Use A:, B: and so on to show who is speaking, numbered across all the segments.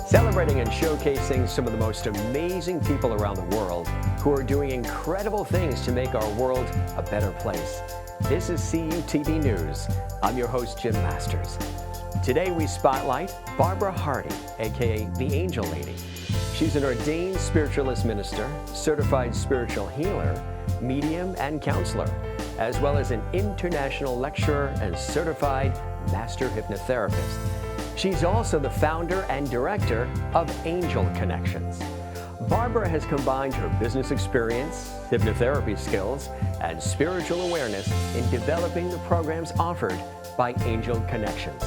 A: Celebrating and showcasing some of the most amazing people around the world who are doing incredible things to make our world a better place. This is CUTV News. I'm your host, Jim Masters. Today we spotlight Barbara Hardie, aka the Angel Lady. She's an ordained spiritualist minister, certified spiritual healer, medium, and counselor, as well as an international lecturer and certified master hypnotherapist. She's also the founder and director of Angel Connections. Barbara has combined her business experience, hypnotherapy skills, and spiritual awareness in developing the programs offered by Angel Connections.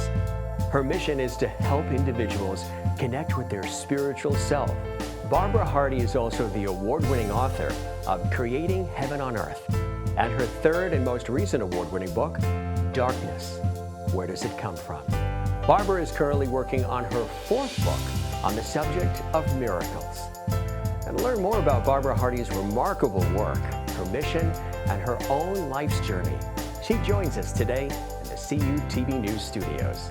A: Her mission is to help individuals connect with their spiritual self. Barbara Hardie is also the award-winning author of Creating Heaven on Earth, and her third and most recent award-winning book, Darkness, Where Does It Come From? Barbara is currently working on her fourth book on the subject of miracles. And to learn more about Barbara Hardie's remarkable work, her mission, and her own life's journey, she joins us today in the CUTV News studios.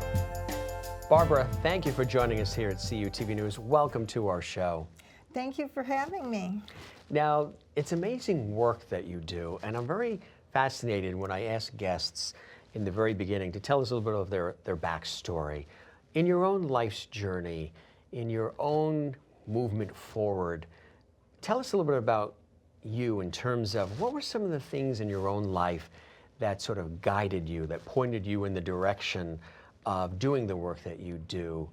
A: Barbara, thank you for joining us here at CUTV News. Welcome to our show.
B: Thank you for having me.
A: Now, it's amazing work that you do, and I'm very fascinated when I ask guests in the very beginning to tell us a little bit of their backstory. In your own life's journey, in your own movement forward, tell us a little bit about you in terms of what were some of the things in your own life that sort of guided you, that pointed you in the direction of doing the work that you do.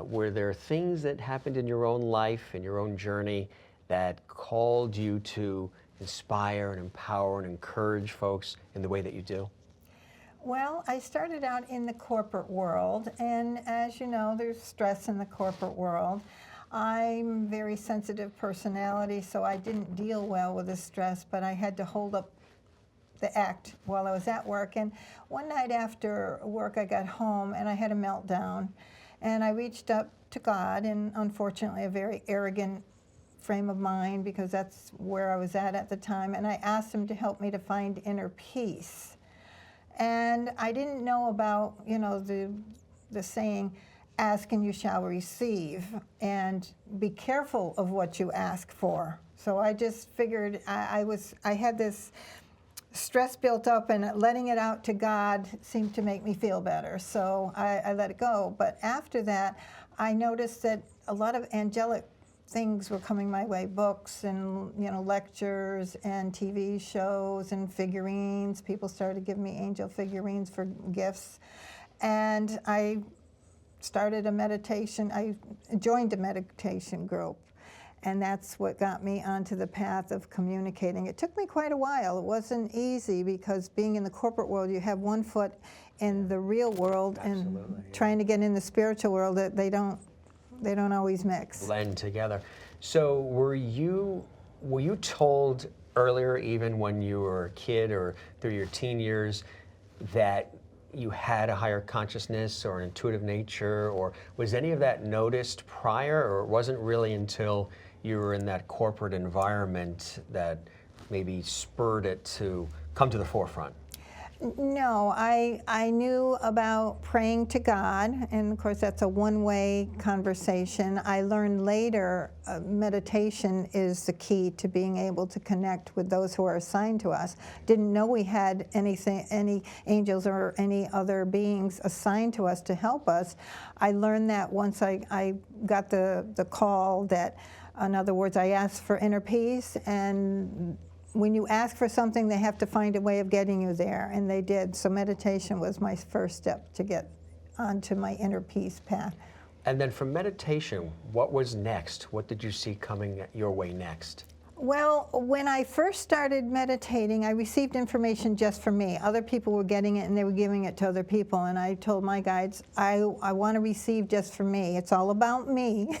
A: Were there things that happened in your own life, in your own journey, that called you to inspire and empower and encourage folks in the way that you do?
B: Well, I started out in the corporate world, and as you know, there's stress in the corporate world. I'm a very sensitive personality, so I didn't deal well with the stress, but I had to hold up the act while I was at work. And one night after work, I got home and I had a meltdown, and I reached up to God, and unfortunately a very arrogant frame of mind, because that's where I was at the time, and I asked him to help me to find inner peace. And I didn't know about, you know, the saying, ask and you shall receive, and be careful of what you ask for. So I just figured I had this stress built up, and letting it out to God seemed to make me feel better. So I let it go. But after that, I noticed that a lot of angelic things were coming my way, books and, you know, lectures and TV shows and figurines. People started giving me angel figurines for gifts. And I started a meditation. I joined a meditation group. And that's what got me onto the path of communicating. It took me quite a while. It wasn't easy, because being in the corporate world, you have one foot in the real world. Absolutely, and trying to get in the spiritual world, that they don't always mix. Blend
A: together. So were you told earlier, even when you were a kid or through your teen years, that you had a higher consciousness or an intuitive nature, or was any of that noticed prior, or it wasn't really until you were in that corporate environment that maybe spurred it to come to the forefront?
B: No, I knew about praying to God, and of course that's a one-way conversation. I learned later meditation is the key to being able to connect with those who are assigned to us. Didn't know we had any angels or any other beings assigned to us to help us. I learned that once I got the call that, in other words, I asked for inner peace, and when you ask for something, they have to find a way of getting you there, and they did. So meditation was my first step to get onto my inner peace path.
A: And then from meditation, what was next? What did you see coming your way next?
B: Well, when I first started meditating, I received information just for me. Other people were getting it, and they were giving it to other people. And I told my guides, I want to receive just for me. It's all about me.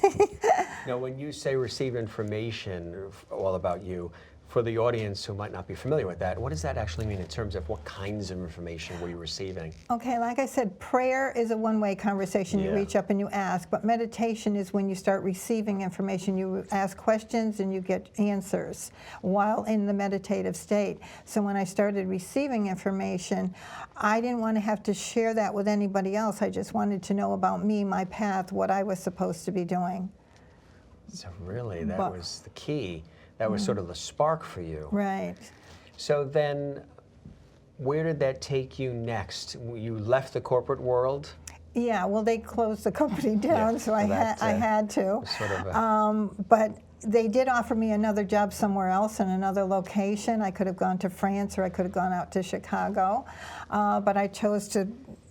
A: Now, when you say receive information all about you, for the audience who might not be familiar with that, what does that actually mean in terms of what kinds of information were you receiving?
B: Okay, like I said, prayer is a one-way conversation. You reach up and you ask, but meditation is when you start receiving information. You ask questions and you get answers while in the meditative state. So when I started receiving information, I didn't want to have to share that with anybody else. I just wanted to know about me, my path, what I was supposed to be doing.
A: So really, that was the key. That was sort of the spark for you.
B: Right.
A: So then, where did that take you next? You left the corporate world?
B: Yeah, well, they closed the company down, so I had to.
A: Sort of
B: but they did offer me another job somewhere else in another location. I could have gone to France or I could have gone out to Chicago, but I chose to.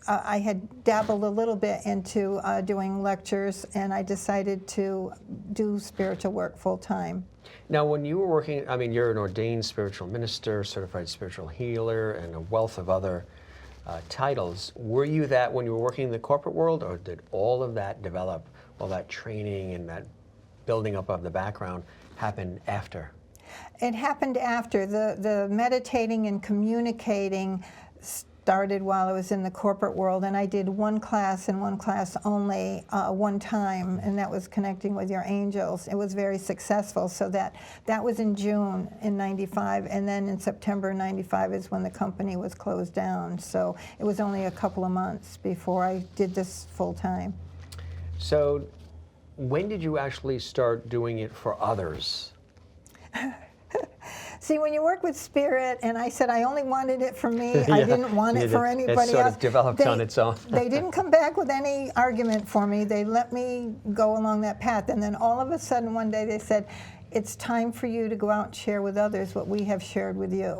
B: I had dabbled a little bit into doing lectures, and I decided to do spiritual work full time.
A: Now, when you were working, I mean, you're an ordained spiritual minister, certified spiritual healer, and a wealth of other titles. Were you that when you were working in the corporate world, or did all of that develop, all that training and that building up of the background happen after?
B: It happened after. The meditating and communicating started while I was in the corporate world, and I did one class and one class only one time, and that was connecting with your angels. It was very successful, so that was in June in '95, and then in September '95 is when the company was closed down. So it was only a couple of months before I did this full time.
A: So when did you actually start doing it for others?
B: See, when you work with spirit, and I said I only wanted it for me, I didn't want it for anybody else.
A: It sort of developed on its own.
B: They didn't come back with any argument for me. They let me go along that path. And then all of a sudden one day they said, it's time for you to go out and share with others what we have shared with you.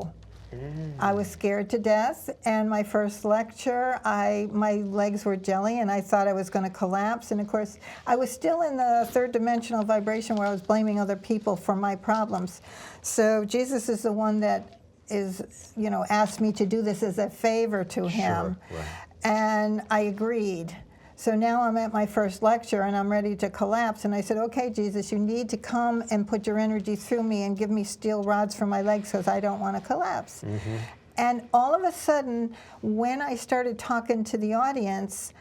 B: I was scared to death, and my first lecture, my legs were jelly, and I thought I was going to collapse. And of course, I was still in the third dimensional vibration where I was blaming other people for my problems. So Jesus is the one that is, asked me to do this as a favor to him.
A: Sure, right.
B: And I agreed. So now I'm at my first lecture and I'm ready to collapse. And I said, okay, Jesus, you need to come and put your energy through me and give me steel rods for my legs because I don't want to collapse. Mm-hmm. And all of a sudden, when I started talking to the audience,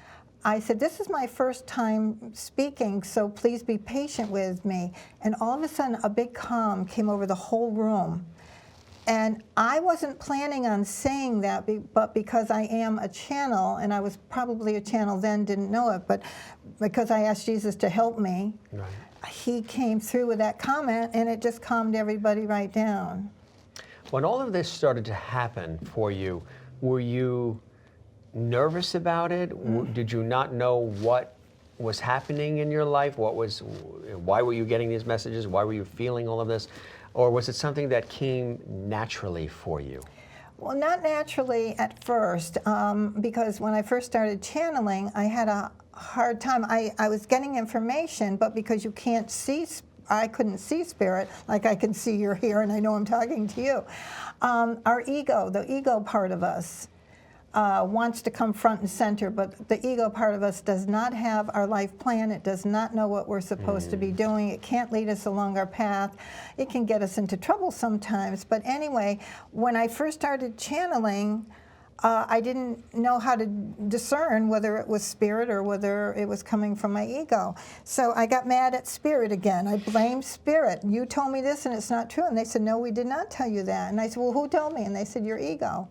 B: I said, this is my first time speaking, so please be patient with me. And all of a sudden, a big calm came over the whole room. And I wasn't planning on saying that, but because I am a channel, and I was probably a channel then, didn't know it, but because I asked Jesus to help me, right, he came through with that comment, and it just calmed everybody right down.
A: When all of this started to happen for you, were you nervous about it? Did you not know what was happening in your life? Why were you getting these messages? Why were you feeling all of this? Or was it something that came naturally for you?
B: Well, not naturally at first, because when I first started channeling, I had a hard time. I was getting information, but because you can't see, I couldn't see spirit like I can see you're here and I know I'm talking to you. Our ego, the ego part of us, wants to come front and center, but the ego part of us does not have our life plan. It does not know what we're supposed to be doing. It can't lead us along our path. It can get us into trouble sometimes. But anyway, when I first started channeling, I didn't know how to discern whether it was spirit or whether it was coming from my ego. So I got mad at spirit again. I blamed spirit. You told me this and it's not true. And they said, no, we did not tell you that. And I said, well, who told me? And they said, your ego.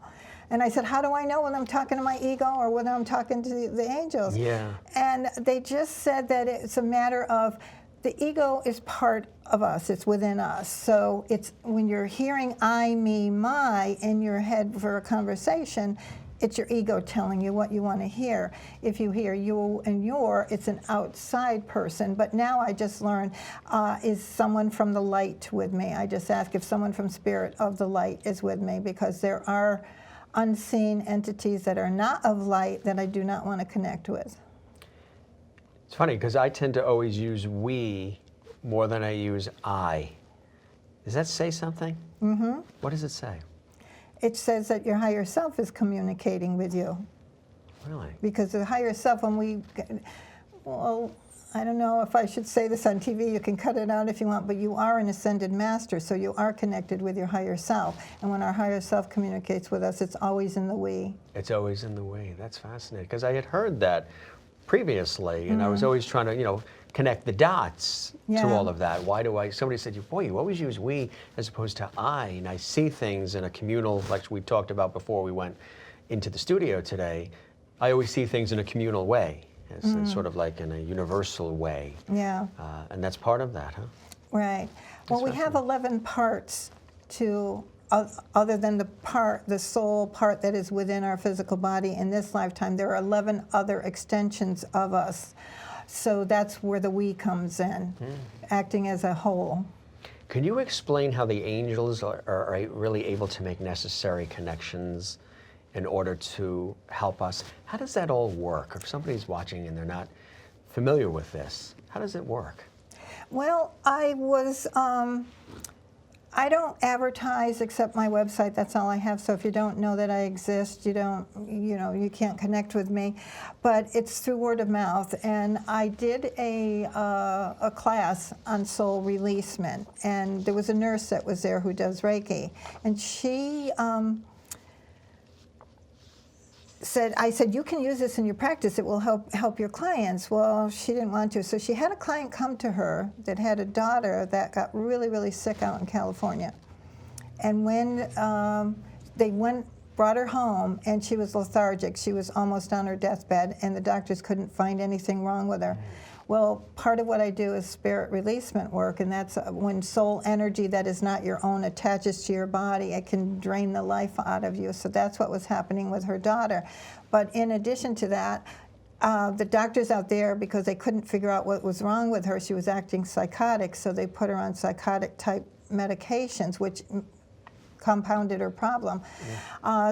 B: And I said, how do I know whether I'm talking to my ego or whether I'm talking to the angels?
A: Yeah.
B: And they just said that it's a matter of the ego is part of us. It's within us. So it's when you're hearing I, me, my in your head for a conversation, it's your ego telling you what you want to hear. If you hear you and your, it's an outside person. But now I just learned, is someone from the light with me? I just ask if someone from spirit of the light is with me, because there are unseen entities that are not of light that I do not want to connect with.
A: It's funny because I tend to always use we more than I use I. Does that say something? Mm-hmm. What does it say?
B: It says that your higher self is communicating with you.
A: Really?
B: Because the higher self, when we, well, I don't know if I should say this on TV, you can cut it out if you want, but you are an ascended master, so you are connected with your higher self. And when our higher self communicates with us, it's always in the we.
A: It's always in the we. That's fascinating, because I had heard that previously, and I was always trying to, connect the dots to all of that. Why do somebody said, boy, you always use we as opposed to I, and I see things in a communal, like we talked about before we went into the studio today. I always see things in a communal way. It's sort of like in a universal way.
B: Yeah.
A: And that's part of that, huh?
B: Right. Well, we have 11 parts to, other than the soul part that is within our physical body in this lifetime, there are 11 other extensions of us. So that's where the we comes in, acting as a whole.
A: Can you explain how the angels are really able to make necessary connections in order to help us? How does that all work? If somebody's watching and they're not familiar with this, how does it work?
B: Well, I don't advertise except my website. That's all I have. So if you don't know that I exist, you can't connect with me. But it's through word of mouth. And I did a class on soul releasement, and there was a nurse that was there who does Reiki, and she I said, you can use this in your practice. It will help your clients. Well, she didn't want to. So she had a client come to her that had a daughter that got really, really sick out in California. And when they brought her home, and she was lethargic. She was almost on her deathbed, and the doctors couldn't find anything wrong with her. Well, part of what I do is spirit releasement work, and that's when soul energy that is not your own attaches to your body. It can drain the life out of you. So that's what was happening with her daughter. But in addition to that, the doctors out there, because they couldn't figure out what was wrong with her, she was acting psychotic, so they put her on psychotic-type medications, which compounded her problem.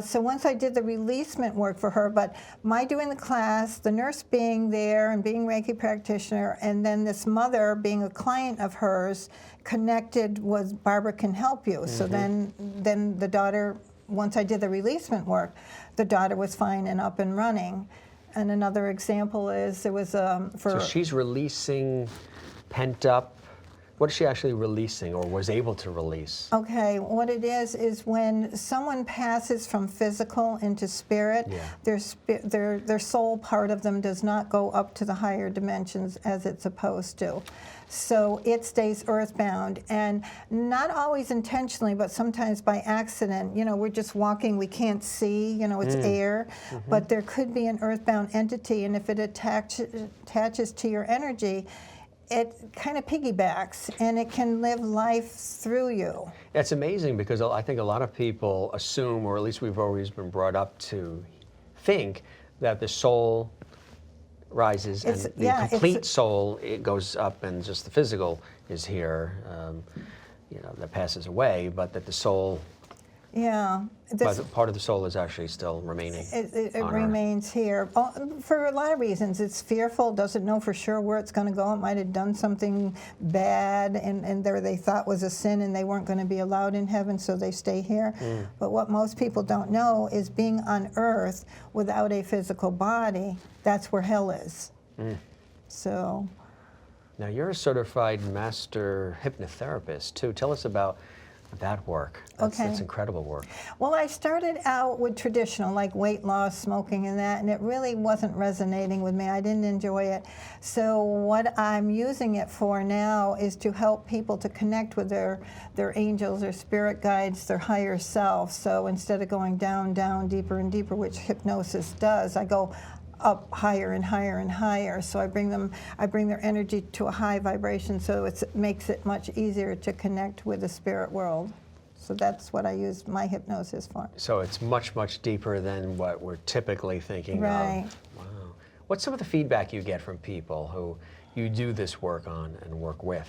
B: So once I did the releasement work for her, but my doing the class, the nurse being there and being Reiki practitioner, and then this mother being a client of hers, connected was Barbara can help you. So then the daughter, once I did the releasement work, the daughter was fine and up and running. And another example is there was
A: So she's releasing pent up. What is she actually releasing, or was able to release?
B: Okay, what it is when someone passes from physical into spirit, their soul part of them does not go up to the higher dimensions as it's supposed to. So it stays earthbound, and not always intentionally, but sometimes by accident. We're just walking, we can't see, it's air, but there could be an earthbound entity, and if it attaches to your energy, it kind of piggybacks, and it can live life through you.
A: That's amazing, because I think a lot of people assume, or at least we've always been brought up to think, that the soul rises and the complete soul, it goes up, and just the physical is here, that passes away, but that the soul... But part of the soul is actually still remaining.
B: It remains here for a lot of reasons. It's fearful, doesn't know for sure where it's going to go. It might have done something bad, and there they thought was a sin, and they weren't going to be allowed in heaven, so they stay here. But what most people don't know is being on earth without a physical body, that's where hell is. So.
A: Now, you're a certified master hypnotherapist, too. Tell us about that work. That's incredible work.
B: Well, I started out with traditional, like weight loss, smoking, and that, and it really wasn't resonating with me. I didn't enjoy it. So what I'm using it for now is to help people to connect with their angels, their spirit guides, their higher self. So instead of going down, down, deeper and deeper, which hypnosis does, I go up higher and higher and higher. So I bring their energy to a high vibration, so it makes it much easier to connect with the spirit world. So that's what I use my hypnosis for.
A: So it's much, much deeper than what we're typically thinking
B: of.
A: Wow. What's some of the feedback you get from people who you do this work on and work with?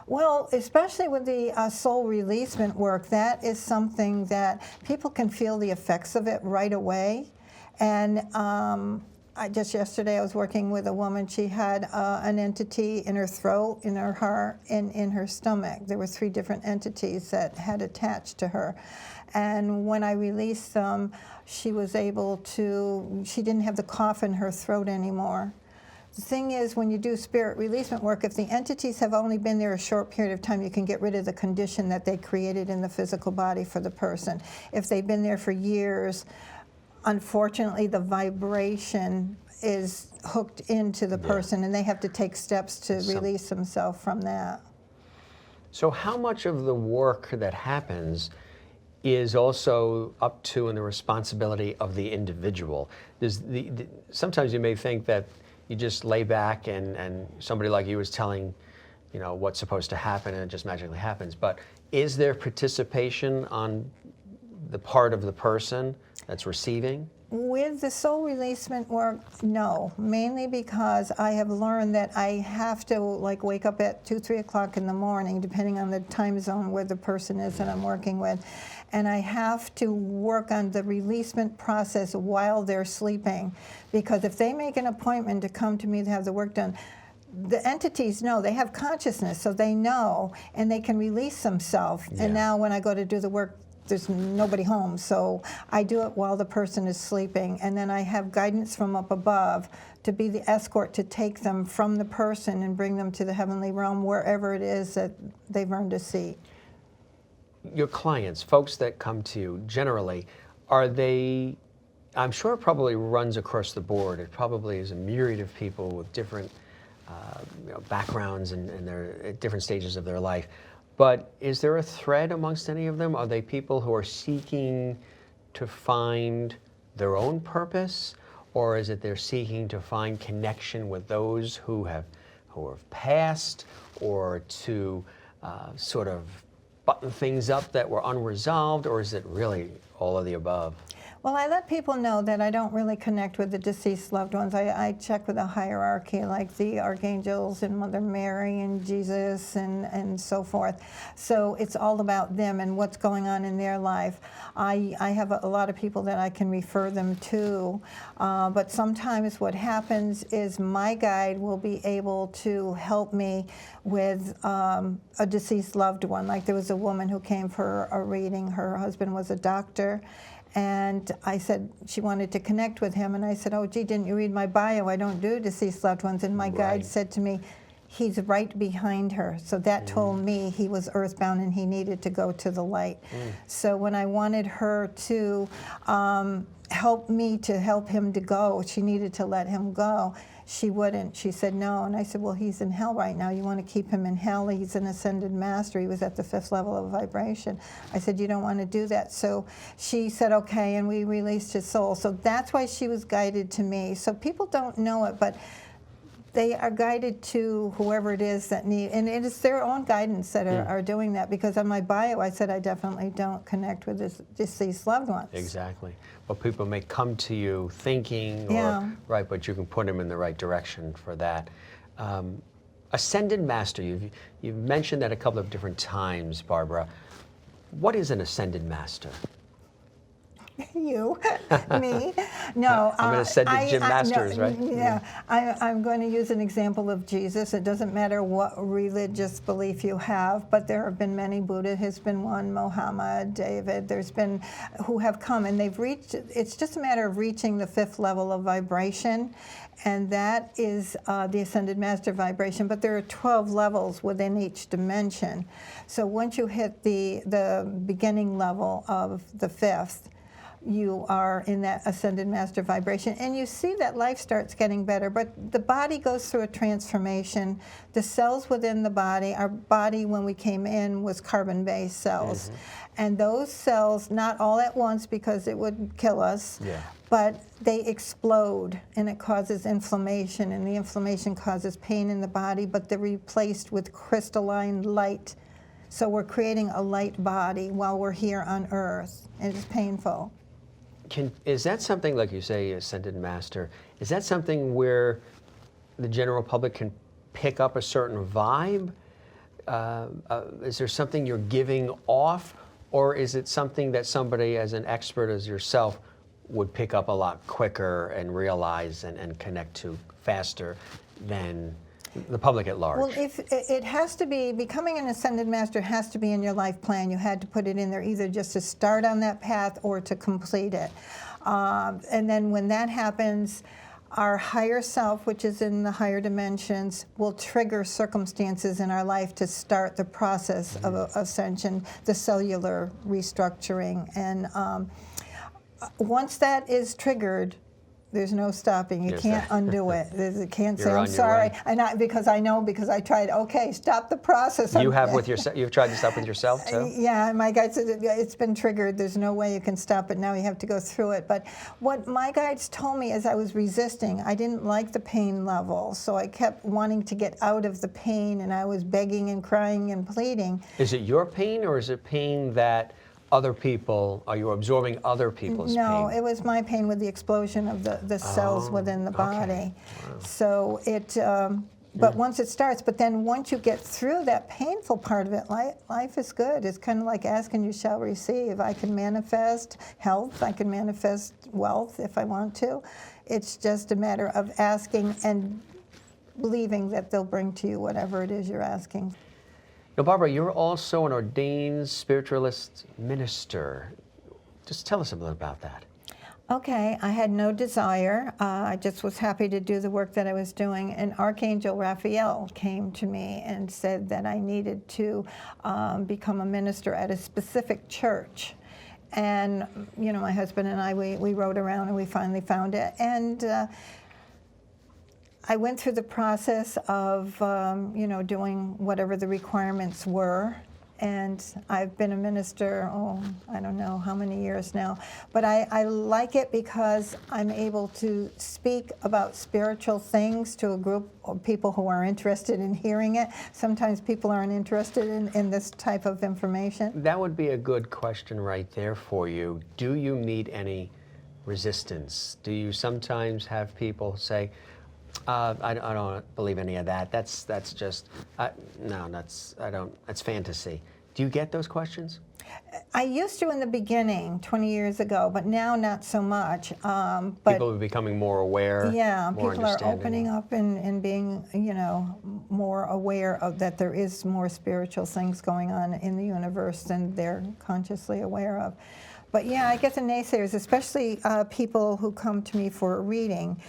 B: Well, especially with the soul releasement work, that is something that people can feel the effects of it right away. And just yesterday I was working with a woman. She had an entity in her throat, in her heart, and in her stomach. There were 3 different entities that had attached to her. And when I released them, she was able to, she didn't have the cough in her throat anymore. The thing is, when you do spirit releasement work, if the entities have only been there a short period of time, you can get rid of the condition that they created in the physical body for the person. If they've been there for years, unfortunately, the vibration is hooked into the person, and they have to take steps to release themselves from that.
A: So how much of the work that happens is also up to and the responsibility of the individual? Sometimes you may think that you just lay back and somebody like you is telling, what's supposed to happen and it just magically happens. But is there participation on the part of the person that's receiving?
B: With the soul releasement work, no, mainly because I have learned that I have to wake up at 2, 3 o'clock in the morning, depending on the time zone where the person is that I'm working with, and I have to work on the releasement process while they're sleeping, because if they make an appointment to come to me to have the work done, the entities know, they have consciousness, so they know, and they can release themselves. And now when I go to do the work, there's nobody home, so I do it while the person is sleeping, and then I have guidance from up above to be the escort to take them from the person and bring them to the heavenly realm, wherever it is that they've earned a seat.
A: Your clients, folks that come to you, generally, are they, I'm sure it probably runs across the board. It probably is a myriad of people with different backgrounds and they're at different stages of their life. But is there a thread amongst any of them? Are they people who are seeking to find their own purpose, or is it they're seeking to find connection with those who have passed, or to sort of button things up that were unresolved, or is it really all of the above?
B: Well, I let people know that I don't really connect with the deceased loved ones. I check with a hierarchy like the Archangels and Mother Mary and Jesus and so forth. So it's all about them and what's going on in their life. I have a lot of people that I can refer them to, but sometimes what happens is my guide will be able to help me with a deceased loved one. Like there was a woman who came for a reading. Her husband was a doctor. And I said she wanted to connect with him, and I said, oh, gee, didn't you read my bio? I don't do deceased loved ones. And my guide said to me, he's right behind her. So that told me he was earthbound and he needed to go to the light. So when I wanted her to help me to help him to go, she needed to let him go. She wouldn't. She said no. And I said, well, he's in hell right now. You want to keep him in hell? He's an ascended master. He was at the 5th level of vibration. I said, you don't want to do that. So she said, okay, and we released his soul. So that's why she was guided to me. So people don't know it, but they are guided to whoever it is that need, and it is their own guidance that are doing that, because on my bio I said I definitely don't connect with deceased loved ones.
A: Exactly. But people may come to you thinking, right, but you can put them in the right direction for that. Ascended Master, you've mentioned that a couple of different times, Barbara. What is an Ascended Master?
B: You, me. No,
A: I'm an ascended Jim Masters, right?
B: Yeah, I'm going to use an example of Jesus. It doesn't matter what religious belief you have, but there have been many. Buddha has been one, Muhammad, David. There's been who have come, and they've reached. It's just a matter of reaching the 5th level of vibration, and that is the Ascended Master vibration. But there are 12 levels within each dimension. So once you hit the beginning level of the 5th, you are in that Ascended Master vibration, and you see that life starts getting better, but the body goes through a transformation. The cells within the body, our body when we came in was carbon-based cells, and those cells, not all at once because it would kill us, but they explode, and it causes inflammation, and the inflammation causes pain in the body, but they're replaced with crystalline light. So we're creating a light body while we're here on Earth, and it's painful.
A: Is that something, like you say, Ascended Master, is that something where the general public can pick up a certain vibe? Is there something you're giving off, or is it something that somebody as an expert as yourself would pick up a lot quicker and realize and connect to faster than the public at large?
B: Well, if it has to be, becoming an Ascended Master has to be in your life plan. You had to put it in there either just to start on that path or to complete it. And then when that happens, our higher self, which is in the higher dimensions, will trigger circumstances in our life to start the process of ascension, the cellular restructuring. And once that is triggered, there's no stopping. You can't undo it. You can't say, I'm sorry. And because I tried, okay, stop the process.
A: You have with yourself, you've tried to stop with yourself too?
B: Yeah, my guide said it's been triggered. There's no way you can stop it now. You have to go through it. But what my guides told me as I was resisting, I didn't like the pain level. So I kept wanting to get out of the pain, and I was begging and crying and pleading.
A: Is it your pain, or is it pain that other people, are you absorbing other people's pain?
B: No, it was my pain with the explosion of the cells within the body. Wow. So it, but once it starts, but then once you get through that painful part of it, life is good. It's kind of like ask and you shall receive. I can manifest health, I can manifest wealth if I want to. It's just a matter of asking and believing that they'll bring to you whatever it is you're asking.
A: Now, Barbara, you're also an ordained spiritualist minister. Just tell us a little about that.
B: Okay, I had no desire. I just was happy to do the work that I was doing. And Archangel Raphael came to me and said that I needed to become a minister at a specific church. And, you know, my husband and I, we rode around and we finally found it. And I went through the process of, you know, doing whatever the requirements were, and I've been a minister, I don't know how many years now, but I like it because I'm able to speak about spiritual things to a group of people who are interested in hearing it. Sometimes people aren't interested in this type of information.
A: That would be a good question right there for you. Do you meet any resistance? Do you sometimes have people say, I don't believe any of that. That's just no. That's fantasy. Do you get those questions?
B: I used to in the beginning, 20 years ago, but now not so much. But
A: people are becoming more aware.
B: Yeah,
A: more
B: people are opening up and being, you know, more aware of that there is more spiritual things going on in the universe than they're consciously aware of. But yeah, I get the naysayers, especially people who come to me for a reading.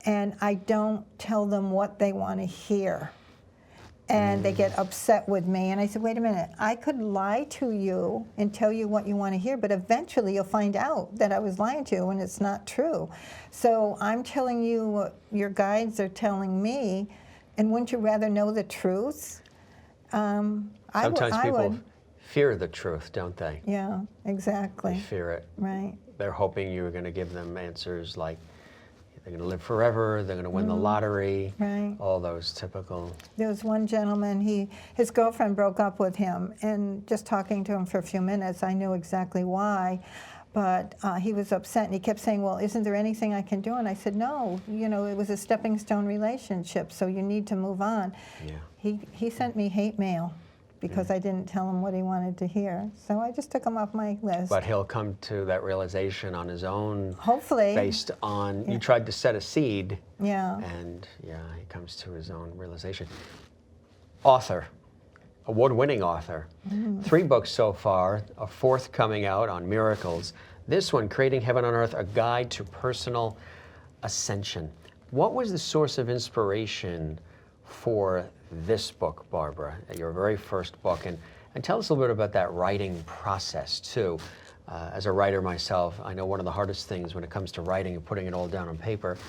B: And I don't tell them what they want to hear. And they get upset with me. And I said, wait a minute, I could lie to you and tell you what you want to hear, but eventually you'll find out that I was lying to you and it's not true. So I'm telling you what your guides are telling me, and wouldn't you rather know the truth?
A: Sometimes people fear the truth, don't they?
B: Yeah, exactly.
A: They fear it.
B: Right.
A: They're hoping you're going to give them answers like, they're going to live forever, they're going to win the lottery,
B: right.
A: All those typical.
B: There was one gentleman, his girlfriend broke up with him, and just talking to him for a few minutes, I knew exactly why, but he was upset, and he kept saying, well, isn't there anything I can do? And I said, no, you know, it was a stepping stone relationship, so you need to move on. Yeah. He sent me hate mail because I didn't tell him what he wanted to hear. So I just took him off my list.
A: But he'll come to that realization on his own.
B: Hopefully.
A: Based on, you tried to set a seed.
B: Yeah.
A: And yeah, he comes to his own realization. Author, award-winning author. 3 books so far, a 4th coming out on miracles. This one, Creating Heaven on Earth, a guide to personal ascension. What was the source of inspiration for this book, Barbara, your very first book? And tell us a little bit about that writing process, too. As a writer myself, I know one of the hardest things when it comes to writing and putting it all down on paper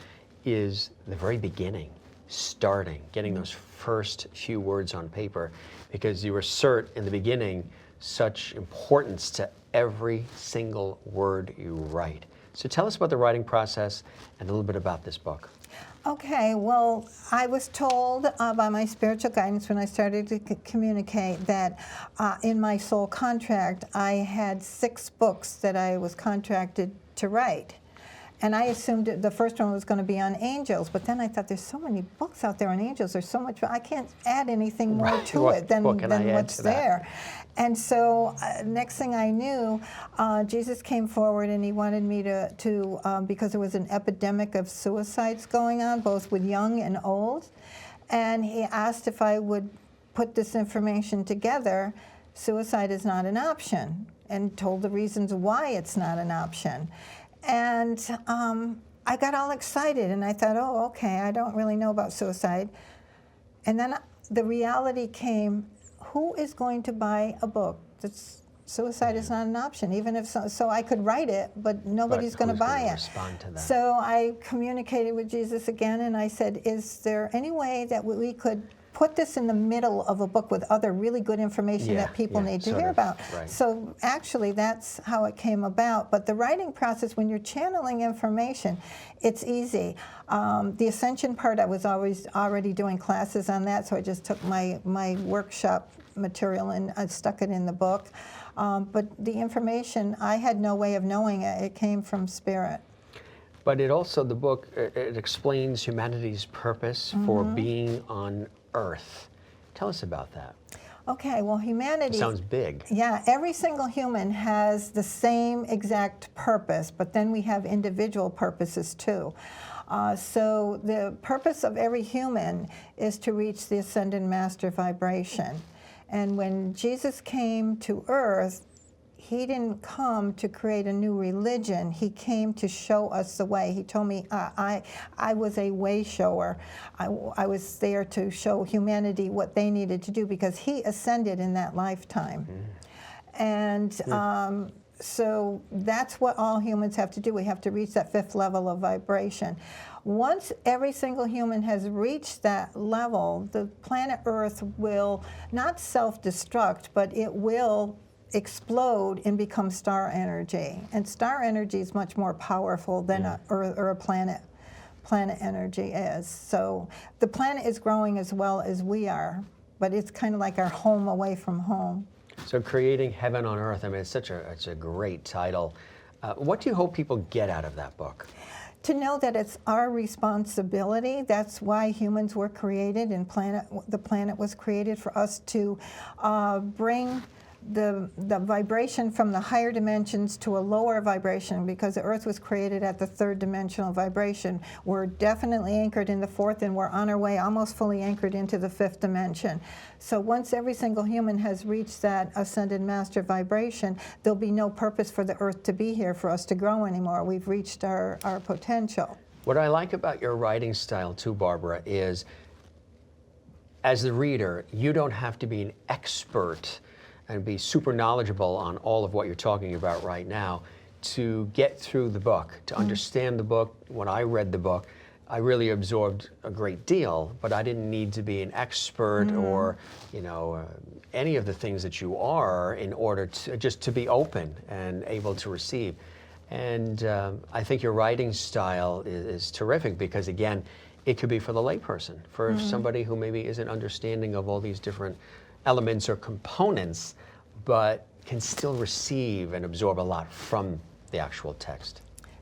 A: is the very beginning, starting, getting those first few words on paper, because you assert in the beginning such importance to every single word you write. So tell us about the writing process and a little bit about this book.
B: Okay, well, I was told by my spiritual guidance when I started to communicate that in my soul contract, I had 6 books that I was contracted to write. And I assumed the first one was going to be on angels, but then I thought there's so many books out there on angels, there's so much, I can't add anything more to it than what's there. And so next thing I knew, Jesus came forward and he wanted me to because there was an epidemic of suicides going on, both with young and old, and he asked if I would put this information together. Suicide is not an option, and told the reasons why it's not an option. And I got all excited and I thought, oh, okay, I don't really know about suicide. And then the reality came, who is going to buy a book that's suicide is not an option, even if so I could write it, but nobody's going to buy it.
A: Respond to that?
B: So I communicated with Jesus again, and I said, is there any way that we could put this in the middle of a book with other really good information that people need to hear about?
A: Right.
B: So actually, that's how it came about. But the writing process, when you're channeling information, it's easy. The ascension part, I was always already doing classes on that, so I just took my workshop material and I stuck it in the book. But the information, I had no way of knowing it. It came from Spirit.
A: But it also, the book, it explains humanity's purpose for being on Earth. Tell us about that.
B: Okay, well, humanity...
A: It sounds big.
B: Yeah, every single human has the same exact purpose, but then we have individual purposes too. So the purpose of every human is to reach the Ascended Master vibration. And when Jesus came to Earth, he didn't come to create a new religion. He came to show us the way. He told me I was a way shower. I was there to show humanity what they needed to do because he ascended in that lifetime. And so that's what all humans have to do. We have to reach that 5th level of vibration. Once every single human has reached that level, the planet Earth will not self-destruct, but it will explode and become star energy. And star energy is much more powerful than a planet energy is. So the planet is growing as well as we are, but it's kind of like our home away from home.
A: So creating heaven on earth, I mean, it's a great title. What do you hope people get out of that book?
B: To know that it's our responsibility. That's why humans were created and the planet was created, for us to bring the vibration from the higher dimensions to a lower vibration, because the Earth was created at the 3rd dimensional vibration. We're definitely anchored in the 4th, and we're on our way almost fully anchored into the 5th dimension. So once every single human has reached that Ascended Master vibration, there'll be no purpose for the Earth to be here for us to grow anymore. We've reached our potential.
A: What I like about your writing style too, Barbara, is as the reader, you don't have to be an expert and be super knowledgeable on all of what you're talking about right now to get through the book, to understand the book. When I read the book, I really absorbed a great deal, but I didn't need to be an expert or, any of the things that you are in order to just to be open and able to receive. And I think your writing style is terrific because, again, it could be for the layperson, for somebody who maybe isn't understanding of all these different elements or components, but can still receive and absorb a lot from the actual text.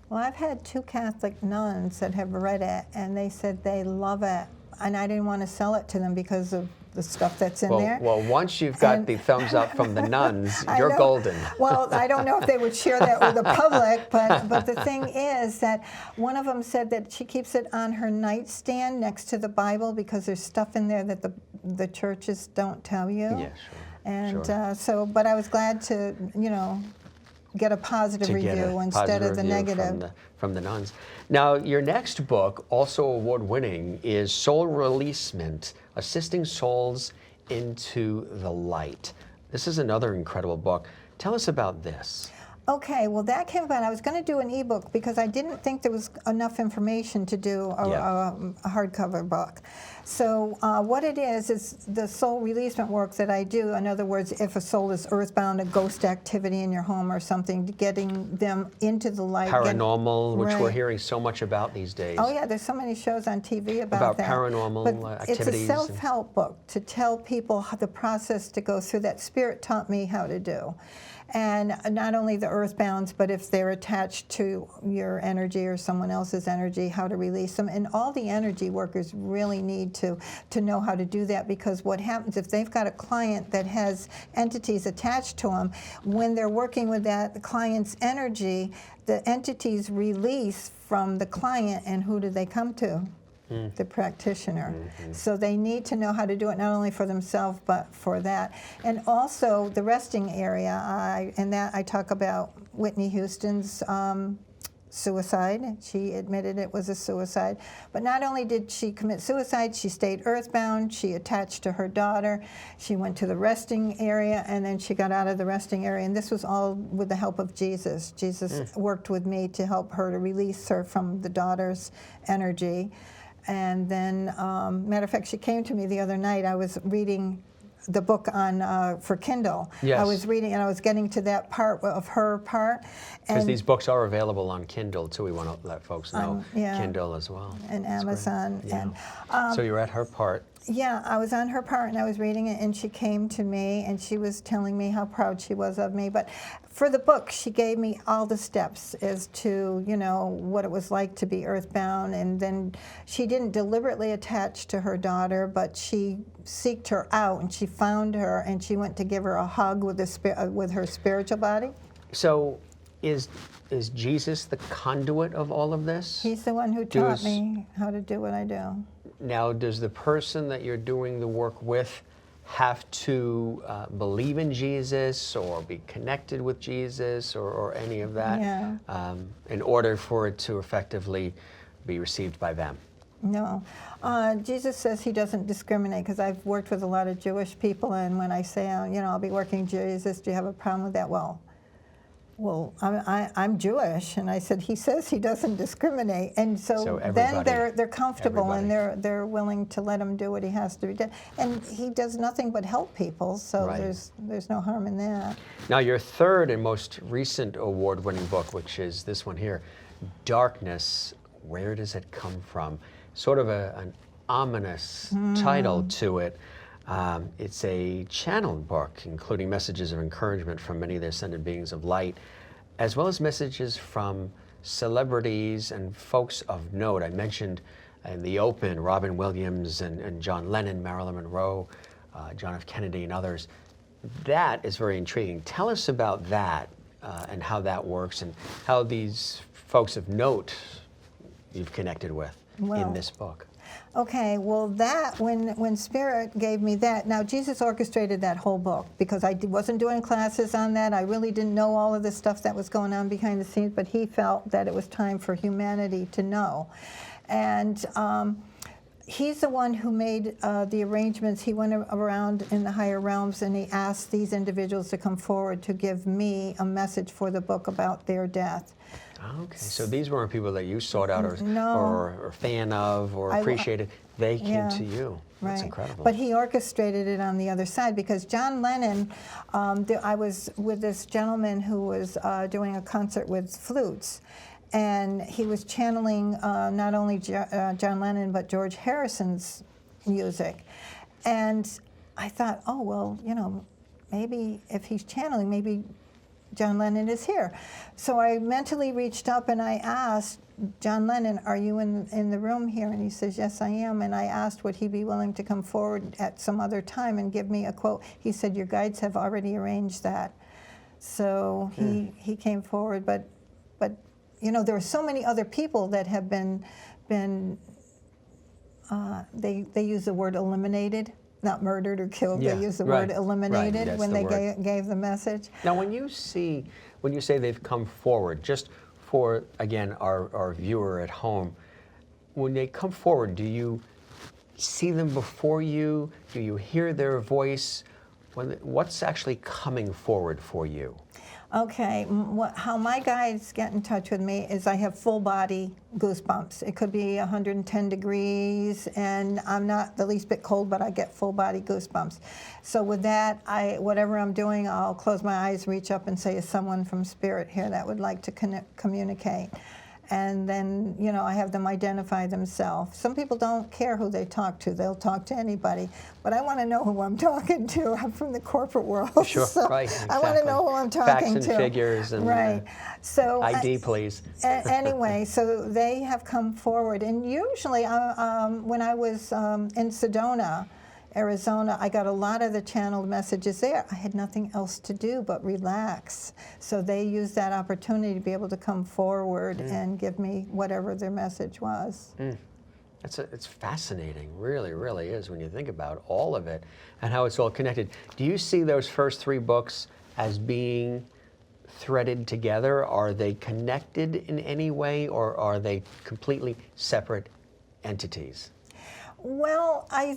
B: Well, I've had 2 Catholic nuns that have read it, and they said they love it, and I didn't want to sell it to them because of the stuff that's in there.
A: Well, once you've got the thumbs up from the nuns, you're golden.
B: Well, I don't know if they would share that with the public, but the thing is that one of them said that she keeps it on her nightstand next to the Bible because there's stuff in there that the churches don't tell you.
A: Yeah, sure.
B: And
A: sure.
B: But I was glad to, get a positive review instead of the negative.
A: From the nuns. Now, your next book, also award-winning, is Soul Releasement, Assisting Souls into the Light. This is another incredible book. Tell us about this.
B: Okay, well, that came about. I was going to do an ebook because I didn't think there was enough information to do a hardcover book. So what it is the soul releasement work that I do. In other words, if a soul is earthbound, a ghost activity in your home or something, getting them into the light.
A: Paranormal, which we're hearing so much about these days.
B: Oh, yeah, there's so many shows on TV about that.
A: Paranormal activities.
B: It's a self-help book to tell people the process to go through that Spirit taught me how to do. And not only the earthbounds, but if they're attached to your energy or someone else's energy, how to release them. And all the energy workers really need to know how to do that, because what happens if they've got a client that has entities attached to them, when they're working with that client's energy, the entities release from the client, and who do they come to? The practitioner. So they need to know how to do it, not only for themselves but for that. And also the resting area, I talk about Whitney Houston's suicide. She admitted it was a suicide. But not only did she commit suicide, she stayed earthbound. She attached to her daughter. She went to the resting area, and then she got out of the resting area. And this was all with the help of Jesus. Jesus worked with me to help her to release her from the daughter's energy. And then, matter of fact, she came to me the other night. I was reading the book on for Kindle.
A: Yes.
B: I was reading, and I was getting to that part of her part.
A: Because these books are available on Kindle, too. We want to let folks know.
B: Yeah.
A: Kindle as well.
B: And Amazon.
A: Yeah.
B: And,
A: so you're at her part.
B: yeah, I was on her part, and I was reading it, and she came to me, and she was telling me how proud she was of me. But for the book, she gave me all the steps as to, you know, what it was like to be earthbound. And then she didn't deliberately attach to her daughter, but she seeked her out, and she found her, and she went to give her a hug with her spiritual body.
A: So is Jesus the conduit of all of this?
B: He's the one who taught me how to do what I do.
A: Now, does the person that you're doing the work with have to believe in Jesus or be connected with Jesus or any of that in order for it to effectively be received by them?
B: No. Jesus says he doesn't discriminate, because I've worked with a lot of Jewish people, and when I say, you know, I'll be working Jesus, do you have a problem with that? Well, I'm Jewish, and I said, he says he doesn't discriminate, and so then they're comfortable, and they're willing to let him do what he has to do, and he does nothing but help people, so there's no harm in that. Now,
A: your third and most recent award-winning book, which is this one here, Darkness, Where Does It Come From? Sort of an ominous title to it. It's a channeled book, including messages of encouragement from many of the ascended beings of light, as well as messages from celebrities and folks of note. I mentioned in the open Robin Williams and John Lennon, Marilyn Monroe, John F. Kennedy, and others. That is very intriguing. Tell us about that and how that works, and how these folks of note you've connected with in this book.
B: Okay, well, that, when Spirit gave me that, now Jesus orchestrated that whole book, because I wasn't doing classes on that. I really didn't know all of the stuff that was going on behind the scenes, but he felt that it was time for humanity to know. And he's the one who made the arrangements. He went around in the higher realms, and he asked these individuals to come forward to give me a message for the book about their death.
A: Okay, so these weren't people that you sought out or fan of or appreciated. They came to you. That's incredible.
B: But he orchestrated it on the other side, because John Lennon, I was with this gentleman who was doing a concert with flutes, and he was channeling not only John Lennon, but George Harrison's music. And I thought, oh, well, you know, maybe if he's channeling, maybe John Lennon is here. So I mentally reached up and I asked John Lennon, are you in the room here? And he says, yes, I am. And I asked, would he be willing to come forward at some other time and give me a quote? He said, your guides have already arranged that. So he came forward. But you know, there are so many other people that have been they use the word eliminated. Not murdered or killed. They use the word eliminated when they gave the message.
A: Now, when you say they've come forward, just for, again, our viewer at home, when they come forward, do you see them before you? Do you hear their voice? What's actually coming forward for you?
B: Okay, how my guides get in touch with me is I have full body goosebumps. It could be 110 degrees, and I'm not the least bit cold, but I get full body goosebumps. So with that, whatever I'm doing, I'll close my eyes, reach up and say, is someone from Spirit here that would like to communicate? And then, you know, I have them identify themselves. Some people don't care who they talk to. They'll talk to anybody. But I want to know who I'm talking to. I'm from the corporate world.
A: Sure,
B: so
A: exactly.
B: I want to know who I'm talking to.
A: Facts and figures and
B: So
A: ID, please.
B: Anyway, so they have come forward. And usually, when I was in Sedona, Arizona, I got a lot of the channeled messages there. I had nothing else to do but relax. So they used that opportunity to be able to come forward and give me whatever their message was.
A: It's fascinating, really, really is, when you think about all of it and how it's all connected. Do you see those first three books as being threaded together? Are they connected in any way, or are they completely separate entities?
B: Well, I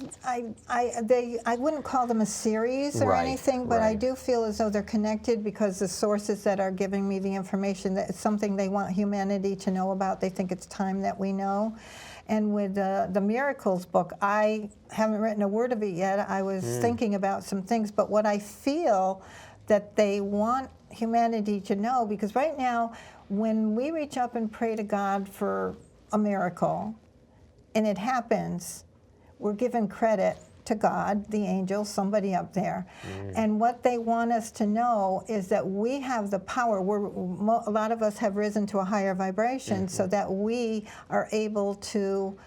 B: wouldn't call them a series or
A: Right,
B: anything, but I
A: right.
B: do feel as though they're connected because the sources that are giving me the information, that it's something they want humanity to know about. They think it's time that we know. And with the Miracles book, I haven't written a word of it yet. I was thinking about some things, but what I feel that they want humanity to know, because right now, when we reach up and pray to God for a miracle, and it happens, we're given credit to God, the angels, somebody up there. And what they want us to know is that we have the power. A lot of us have risen to a higher vibration so that we are able to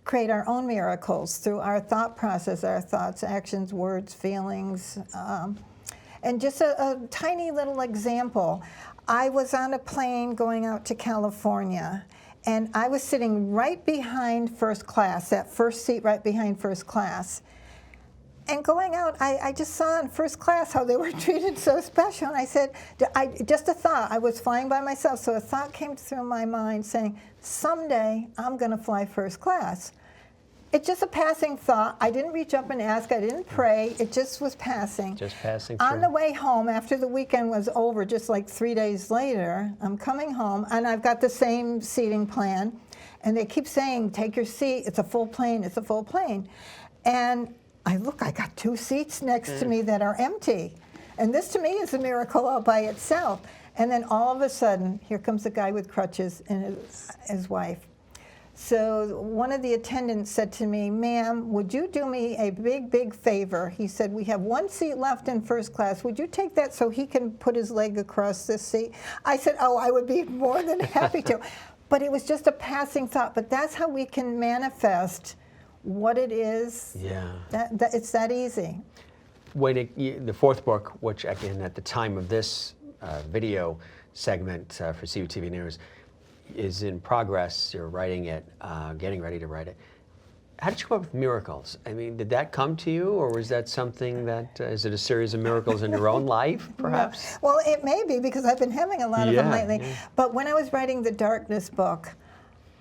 B: create our own miracles through our thought process, our thoughts, actions, words, feelings. And just a tiny little example. I was on a plane going out to California, and I was sitting right behind first class, that first seat right behind first class. And going out, I just saw in first class how they were treated so special. And I said, just a thought, I was flying by myself, so a thought came through my mind saying, someday I'm going to fly first class. It's just a passing thought. I didn't reach up and ask. I didn't pray. It just was passing.
A: Just passing through.
B: On the way home, after the weekend was over, just like 3 days later, I'm coming home, and I've got the same seating plan. And they keep saying, take your seat. It's a full plane. It's a full plane. And I look, I got 2 seats next to me that are empty. And this, to me, is a miracle all by itself. And then all of a sudden, here comes a guy with crutches and his wife. So one of the attendants said to me, ma'am, would you do me a big, big favor? He said, we have 1 seat left in first class. Would you take that so he can put his leg across this seat? I said, oh, I would be more than happy to. But it was just a passing thought. But that's how we can manifest what it is.
A: Yeah.
B: It's that easy.
A: The 4th book, which again at the time of this video segment for CUTV News, is in progress. You're writing it, getting ready to write it. How did you come up with Miracles? I mean, did that come to you, or was that something that, is it a series of miracles in your own life, perhaps?
B: No. Well, it may be, because I've been having a lot of them lately.
A: Yeah.
B: But when I was writing the Darkness book,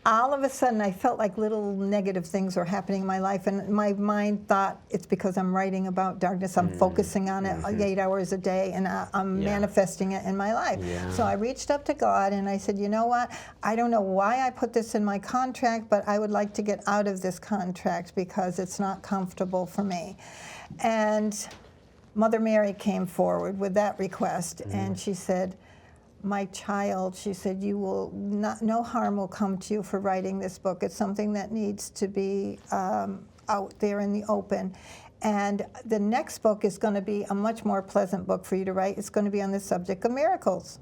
B: all of a sudden I felt like little negative things were happening in my life, and my mind thought it's because I'm writing about darkness. I'm focusing on it 8 hours a day, and I'm manifesting it in my life.
A: Yeah.
B: So I reached up to God and I said, you know what? I don't know why I put this in my contract, but I would like to get out of this contract because it's not comfortable for me. And Mother Mary came forward with that request, and she said, my child, she said, no harm will come to you for writing this book. It's something that needs to be out there in the open. And the next book is going to be a much more pleasant book for you to write. It's going to be on the subject of miracles.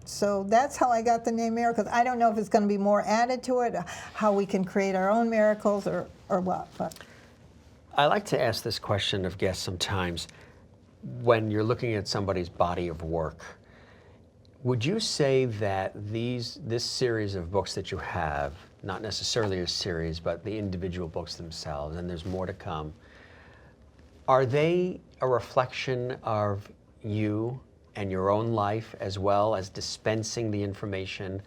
B: So that's how I got the name Miracles. I don't know if it's going to be more added to it, how we can create our own miracles or what. But
A: I like to ask this question of guests sometimes. When you're looking at somebody's body of work, would you say that this series of books that you have, not necessarily a series, but the individual books themselves, and there's more to come, are they a reflection of you and your own life as well as dispensing the information?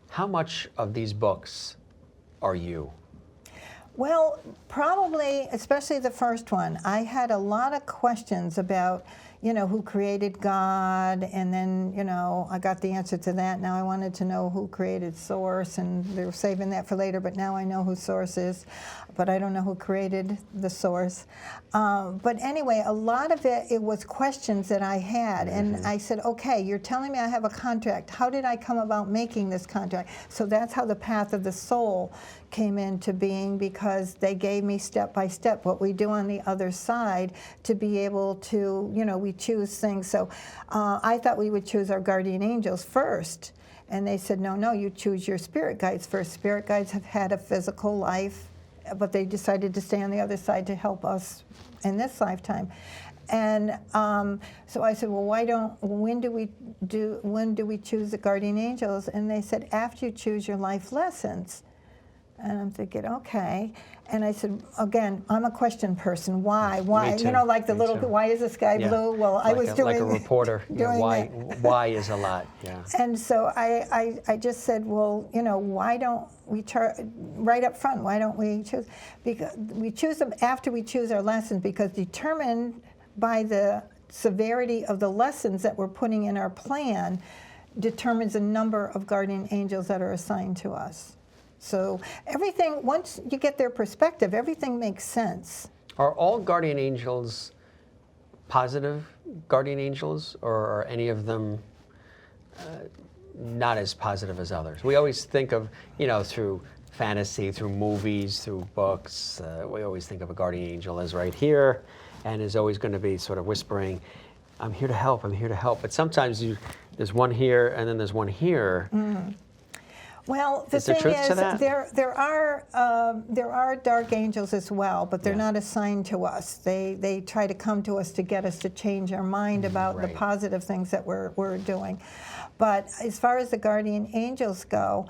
A: How much of these books are you?
B: Well, probably, especially the first one. I had a lot of questions about, who created God, and then, I got the answer to that. Now I wanted to know who created Source, and they were saving that for later, but now I know who Source is, but I don't know who created the Source. But anyway, a lot of it was questions that I had, and I said, okay, you're telling me I have a contract. How did I come about making this contract? So that's how the Path of the Soul came into being, because they gave me step by step what we do on the other side to be able to, we choose things. So I thought we would choose our guardian angels first. And they said, no, you choose your spirit guides first. Spirit guides have had a physical life, but they decided to stay on the other side to help us in this lifetime. And so I said, well, when do we choose the guardian angels? And they said, after you choose your life lessons. And I'm thinking, okay. And I said, again, I'm a question person. Why? Why?
A: Me too.
B: You know, like the
A: Me
B: little,
A: too.
B: why is the sky blue? Well, I was doing
A: like a reporter.
B: doing
A: Why is a lot. Yeah.
B: And so I just said, well, you know, why don't we right up front? Why don't we choose? Because we choose them after we choose our lessons, because determined by the severity of the lessons that we're putting in our plan determines the number of guardian angels that are assigned to us. So everything, once you get their perspective, everything makes sense.
A: Are all guardian angels positive guardian angels, or are any of them not as positive as others? We always think of, you know, through fantasy, through movies, through books, we always think of a guardian angel as right here and is always going to be sort of whispering, I'm here to help, I'm here to help. But sometimes there's one here and then there's one here.
B: Mm. Well, the thing
A: truth to
B: is,
A: that?
B: there are dark angels as well, but they're not assigned to us. They try to come to us to get us to change our mind about the positive things that we're doing. But as far as the guardian angels go,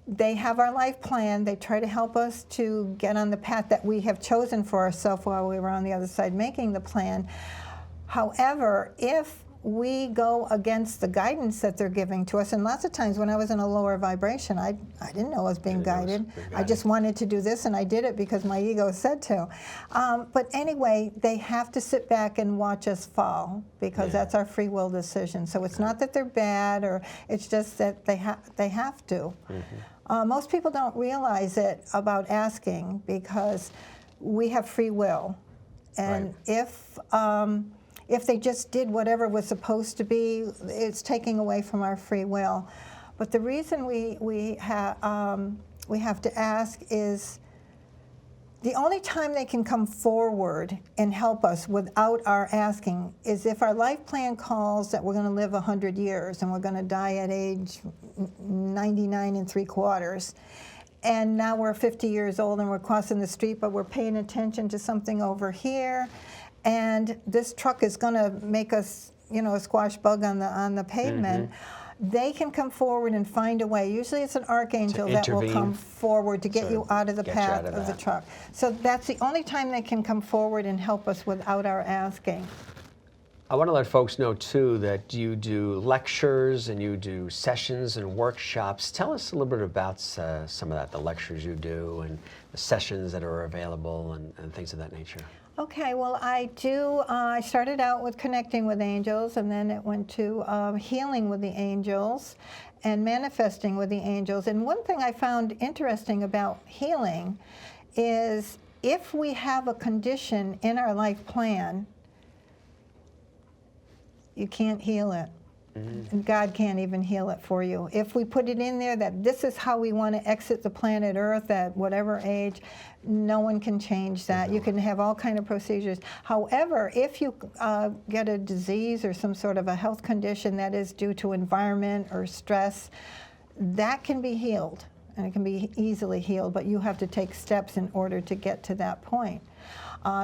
B: they have our life plan. They try to help us to get on the path that we have chosen for ourselves while we were on the other side making the plan. However, if we go against the guidance that they're giving to us, and lots of times when I was in a lower vibration, I didn't know I was being guided. I just wanted to do this, and I did it because my ego said to. But anyway, they have to sit back and watch us fall, because that's our free will decision. So it's not that they're bad, or it's just that they have to. Mm-hmm. Most people don't realize it about asking, because we have free will, and if they just did whatever was supposed to be, it's taking away from our free will. But the reason we have to ask is the only time they can come forward and help us without our asking is if our life plan calls that we're going to live 100 years and we're going to die at age 99 3/4. And now we're 50 years old and we're crossing the street, but we're paying attention to something over here. And this truck is going to make us, you know, a squash bug on the pavement. Mm-hmm. They can come forward and find a way. Usually it's an archangel that will come forward to get you out of the path of the truck. So that's the only time they can come forward and help us without our asking.
A: I want to let folks know, too, that you do lectures and you do sessions and workshops. Tell us a little bit about some of that, the lectures you do and the sessions that are available and things of that nature.
B: Okay, well, I do. I started out with connecting with angels, and then it went to healing with the angels and manifesting with the angels. And one thing I found interesting about healing is if we have a condition in our life plan, you can't heal it. Mm-hmm. And God can't even heal it for you. If we put it in there that this is how we want to exit the planet Earth at whatever age, no one can change that. You can have all kind of procedures. However, if you get a disease or some sort of a health condition that is due to environment or stress, that can be healed, and it can be easily healed, but you have to take steps in order to get to that point.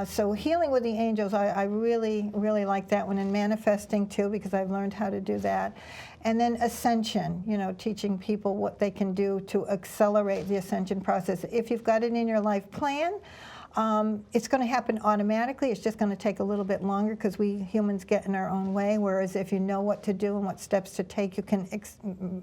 B: So healing with the angels, I really, really like that one, and manifesting too, because I've learned how to do that. And then ascension, you know, teaching people what they can do to accelerate the ascension process. If you've got it in your life plan, it's going to happen automatically. It's just going to take a little bit longer because we humans get in our own way, whereas if you know what to do and what steps to take, you can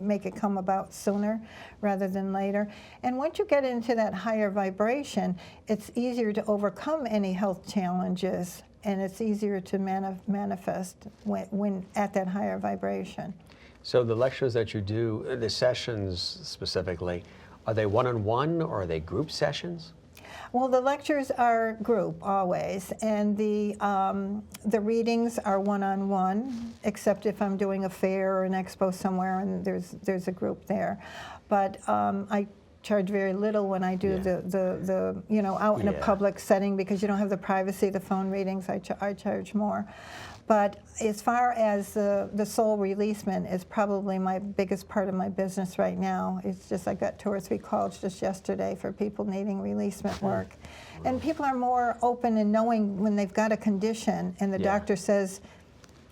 B: make it come about sooner rather than later. And once you get into that higher vibration, it's easier to overcome any health challenges, and it's easier to manifest when at that higher vibration.
A: So the lectures that you do, the sessions specifically, are they one-on-one or are they group sessions?
B: Well, the lectures are group always, and the readings are one-on-one, except if I'm doing a fair or an expo somewhere and there's a group there. But I charge very little when I do the you know, out in a public setting, because you don't have the privacy of the phone readings. I charge more. But as far as the soul releasement is probably my biggest part of my business right now. It's just I got 2 or 3 calls just yesterday for people needing releasement work. And people are more open and knowing when they've got a condition and the doctor says,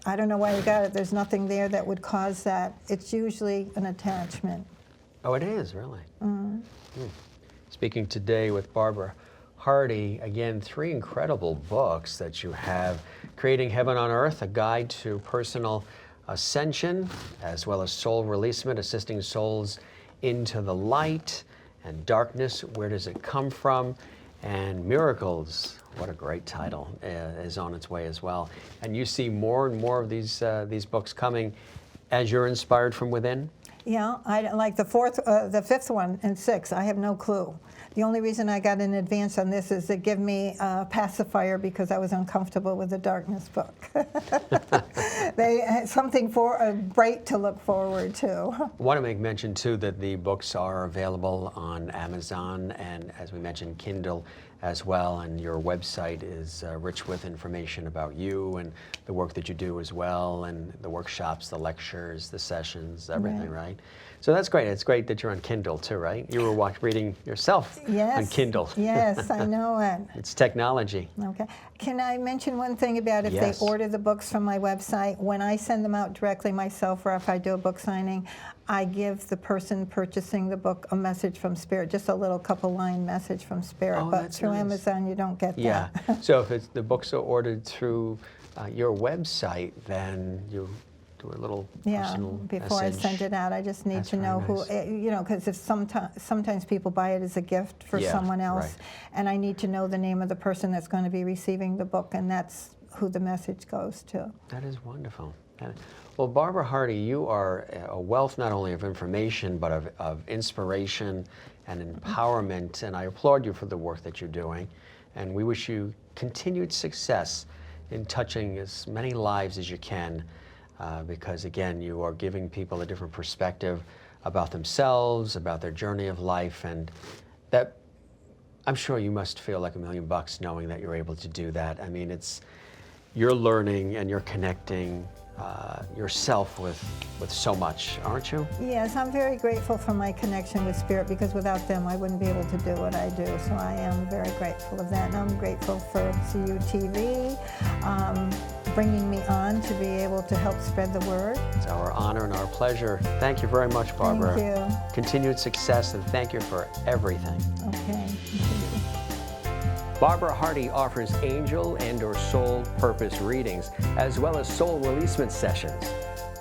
B: I don't know why you got it, there's nothing there that would cause that. It's usually an attachment.
A: Oh, it is, really? Mm-hmm. Speaking today with Barbara Hardie. Again, 3 incredible books that you have: Creating Heaven on Earth, a guide to personal ascension, as well as Soul Releasement, assisting souls into the light, and Darkness, Where Does It Come From? And Miracles, what a great title, is on its way as well. And you see more and more of these books coming as you're inspired from within?
B: Yeah, I like the 5th one and 6th. I have no clue. The only reason I got an advance on this is to give me a pacifier because I was uncomfortable with the Darkness book. They had something bright to look forward to.
A: I want to make mention too that the books are available on Amazon and, as we mentioned, Kindle as well, and your website is rich with information about you and the work that you do as well, and the workshops, the lectures, the sessions, everything, right? So that's great. It's great that you're on Kindle too, right? You were reading yourself on Kindle.
B: Yes, I know it.
A: It's technology.
B: Okay. Can I mention one thing about if they order the books from my website? When I send them out directly myself, or if I do a book signing, I give the person purchasing the book a message from Spirit, just a little couple-line message from Spirit.
A: Oh,
B: but through Amazon, you don't get that.
A: So if the books are ordered through your website, then you do a little personal
B: before
A: message.
B: I send it out, I just need to know who, because if sometimes people buy it as a gift for someone else, and I need to know the name of the person that's going to be receiving the book, and that's who the message goes to.
A: That is wonderful. Well, Barbara Hardie, you are a wealth not only of information, but of inspiration and empowerment, and I applaud you for the work that you're doing, and we wish you continued success in touching as many lives as you can, because again, you are giving people a different perspective about themselves, about their journey of life, and that, I'm sure you must feel like $1 million knowing that you're able to do that. I mean, you're learning and you're connecting yourself with so much, aren't you?
B: Yes, I'm very grateful for my connection with Spirit, because without them I wouldn't be able to do what I do. So I am very grateful of that. And I'm grateful for CUTV bringing me on to be able to help spread the word.
A: It's our honor and our pleasure. Thank you very much, Barbara.
B: Thank you.
A: Continued success, and thank you for everything.
B: Okay.
A: Barbara Hardie offers angel and/or soul purpose readings, as well as soul releasement sessions.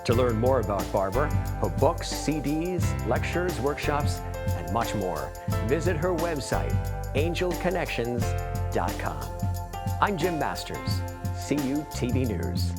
A: To learn more about Barbara, her books, CDs, lectures, workshops, and much more, visit her website, angelconnections.com. I'm Jim Masters, CUTV News.